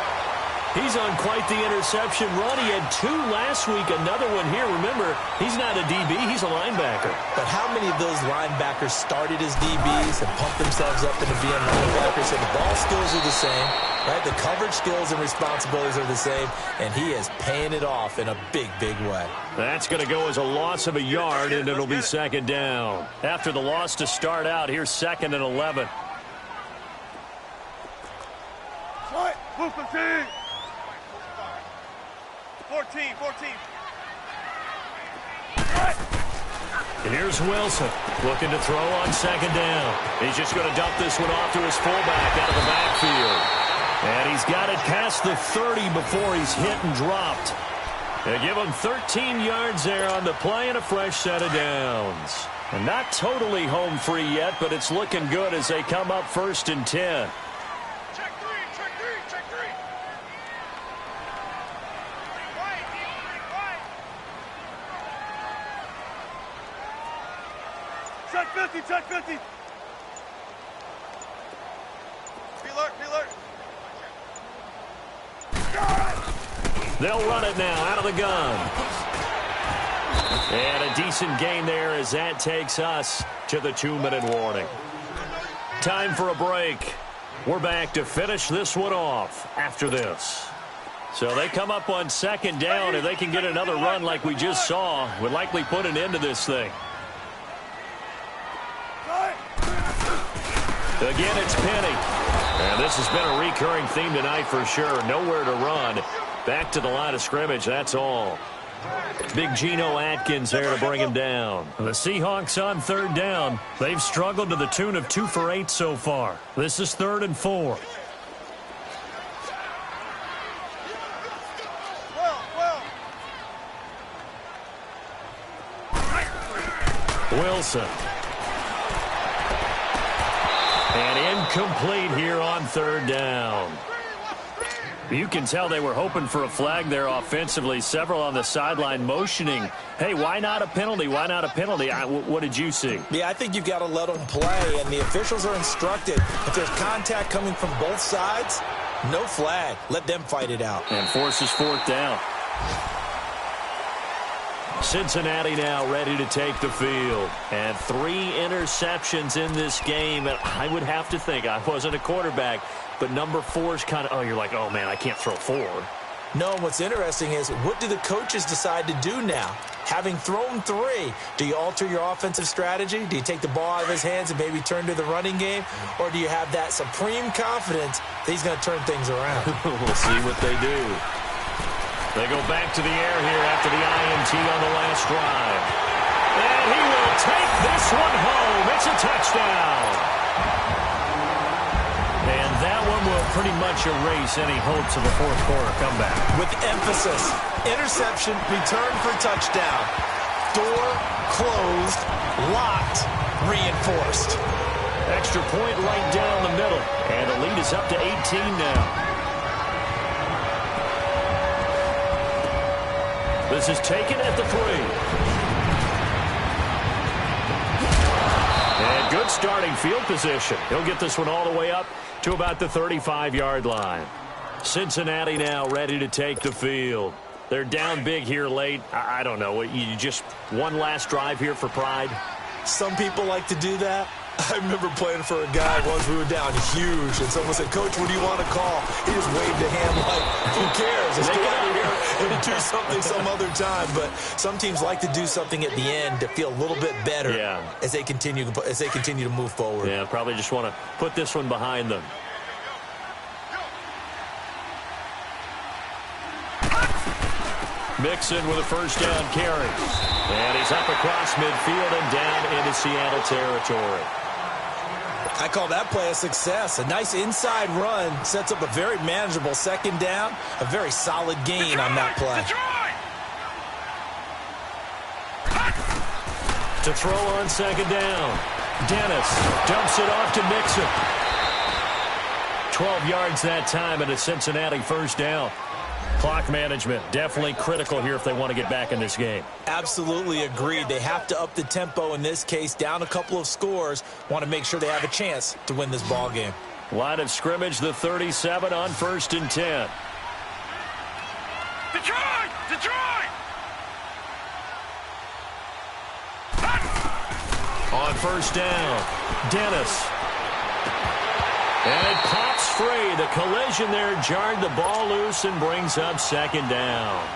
He's on quite the interception run. He had 2 last week, another one here. Remember, he's not a DB, he's a linebacker. But how many of those linebackers started as DBs and pumped themselves up into being linebackers? So the ball skills are the same, right? The coverage skills and responsibilities are the same, and he is paying it off in a big, big way. That's going to go as a loss of a yard, and it'll be 2nd down. After the loss to start out, here's 2nd and 11. What? Move the team. 14. And here's Wilson looking to throw on 2nd down. He's just going to dump this one off to his fullback out of the backfield. And he's got it past the 30 before he's hit and dropped. They give him 13 yards there on the play and a fresh set of downs. And not totally home free yet, but it's looking good as they come up 1st and 10. Check three. Check 50. Be alert. They'll run it now out of the gun. And a decent gain there as that takes us to the 2-minute warning. Time for a break. We're back to finish this one off after this. So they come up on 2nd down. If they can get another run like we just saw, would likely put an end to this thing. Again, it's Penny. And this has been a recurring theme tonight for sure. Nowhere to run. Back to the line of scrimmage, that's all. Big Geno Atkins there to bring him down. The Seahawks on 3rd down. They've struggled to the tune of 2 for 8 so far. This is 3rd and 4. Wilson. And incomplete here on 3rd down. You can tell they were hoping for a flag there offensively. Several on the sideline motioning, hey, why not a penalty? Why not a penalty? What did you see? Yeah, I think you've got to let them play, and the officials are instructed. If there's contact coming from both sides, no flag. Let them fight it out. And forces 4th down. Cincinnati now ready to take the field. And 3 interceptions in this game. And I would have to think, I wasn't a quarterback, but number 4 is kind of, you're like, oh, man, I can't throw 4. No, what's interesting is what do the coaches decide to do now? Having thrown 3, do you alter your offensive strategy? Do you take the ball out of his hands and maybe turn to the running game? Or do you have that supreme confidence that he's going to turn things around? We'll see what they do. They go back to the air here after the INT on the last drive. And he will take this one home. It's a touchdown. And that one will pretty much erase any hopes of a 4th quarter comeback. With emphasis, interception, return for touchdown. Door closed, locked, reinforced. Extra point right down the middle. And the lead is up to 18 now. This is taken at the 3. And good starting field position. He'll get this one all the way up to about the 35-yard line. Cincinnati now ready to take the field. They're down big here late. I don't know. You just one last drive here for pride? Some people like to do that. I remember playing for a guy once. We were down huge, and someone said, "Coach, what do you want to call?" He just waved a hand like, who cares? Let's go out here and do something some other time. But some teams like to do something at the end to feel a little bit better as they continue to move forward. Yeah, probably just want to put this one behind them. Mixon with a first down carry. And he's up across midfield and down into Seattle territory. I call that play a success. A nice inside run sets up a very manageable second down. A very solid gain on that play. To throw on second down. Dennis dumps it off to Mixon. 12 yards that time and a Cincinnati first down. Clock management definitely critical here if they want to get back in this game. Absolutely agreed. They have to up the tempo in this case. Down a couple of scores. Want to make sure they have a chance to win this ball game. Line of scrimmage, the 37 on 1st and 10. Detroit! Detroit! On first down, Dennis. And it pops free. The collision there jarred the ball loose and brings up second down.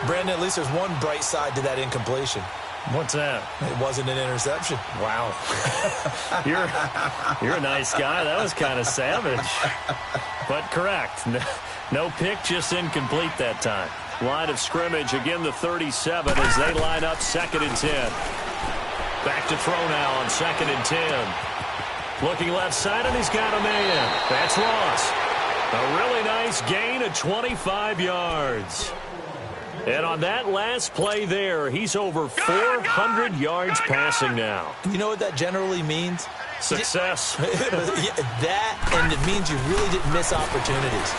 Brandon, at least there's one bright side to that incompletion. What's that? It wasn't an interception. Wow. You're a nice guy. That was kind of savage. But correct. No pick, just incomplete that time. Line of scrimmage, again the 37 as they line up 2nd and 10. Back to throw now on 2nd and 10. Looking left side, and he's got a man. That's Ross. A really nice gain of 25 yards. And on that last play there, he's over 400 yards passing now. You know what that generally means? Success. That, and it means you really didn't miss opportunities.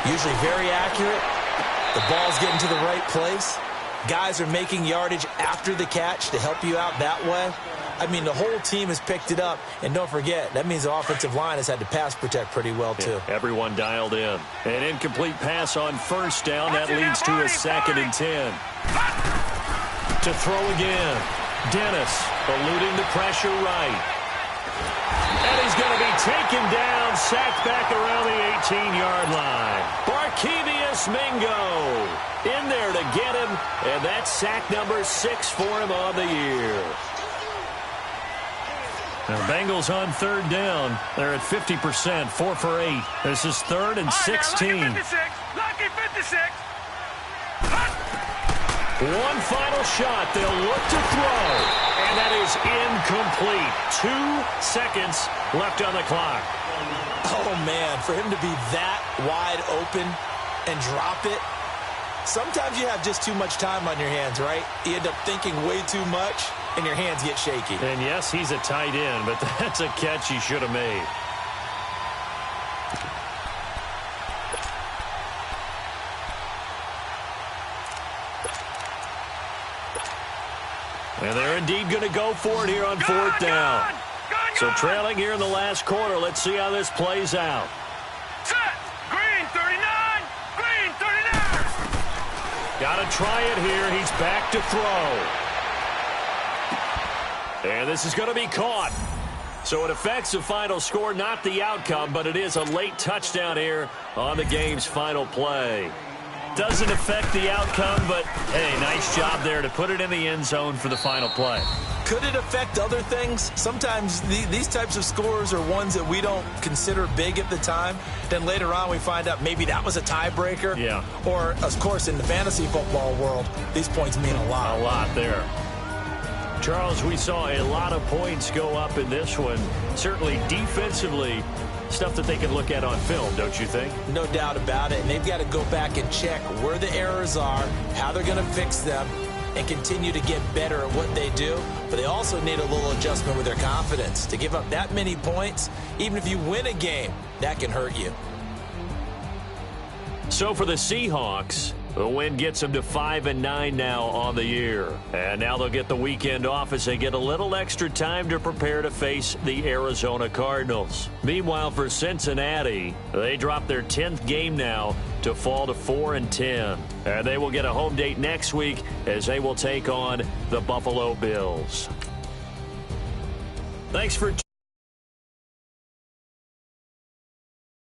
Usually very accurate. The ball's getting to the right place. Guys are making yardage after the catch to help you out that way. I mean, the whole team has picked it up. And don't forget, that means the offensive line has had to pass protect pretty well, too. Yeah, everyone dialed in. An incomplete pass on first down. That leads to a 2nd and 10. To throw again. Dennis eluding the pressure right. And he's going to be taken down, sacked back around the 18-yard line. Barkevious Mingo in there to get him. And that's sack number 6 for him on the year. Now, Bengals on 3rd down. They're at 50%, 4 for 8. This is 3rd and 16. Lucky 56. Lucky 56. One final shot. They'll look to throw. And that is incomplete. 2 seconds left on the clock. Oh, man, for him to be that wide open and drop it. Sometimes you have just too much time on your hands, right? You end up thinking way too much, and your hands get shaky. And yes, he's a tight end, but that's a catch he should have made. And they're indeed going to go for it here on 4th down. So trailing here in the last quarter. Let's see how this plays out. Set. Green 39. Green 39. Got to try it here. He's back to throw. And this is going to be caught. So it affects the final score, not the outcome, but it is a late touchdown here on the game's final play. Doesn't affect the outcome, but, hey, nice job there to put it in the end zone for the final play. Could it affect other things? Sometimes these types of scores are ones that we don't consider big at the time. Then later on we find out maybe that was a tiebreaker. Yeah. Or, of course, in the fantasy football world, these points mean a lot. A lot there. Charles, we saw a lot of points go up in this one. Certainly defensively, stuff that they can look at on film, don't you think? No doubt about it. And they've got to go back and check where the errors are, how they're going to fix them, and continue to get better at what they do. But they also need a little adjustment with their confidence. To give up that many points, even if you win a game, that can hurt you. So for the Seahawks, the win gets them to 5-9 now on the year. And now they'll get the weekend off as they get a little extra time to prepare to face the Arizona Cardinals. Meanwhile, for Cincinnati, they drop their 10th game now to fall to 4-10. And they will get a home date next week as they will take on the Buffalo Bills. Thanks for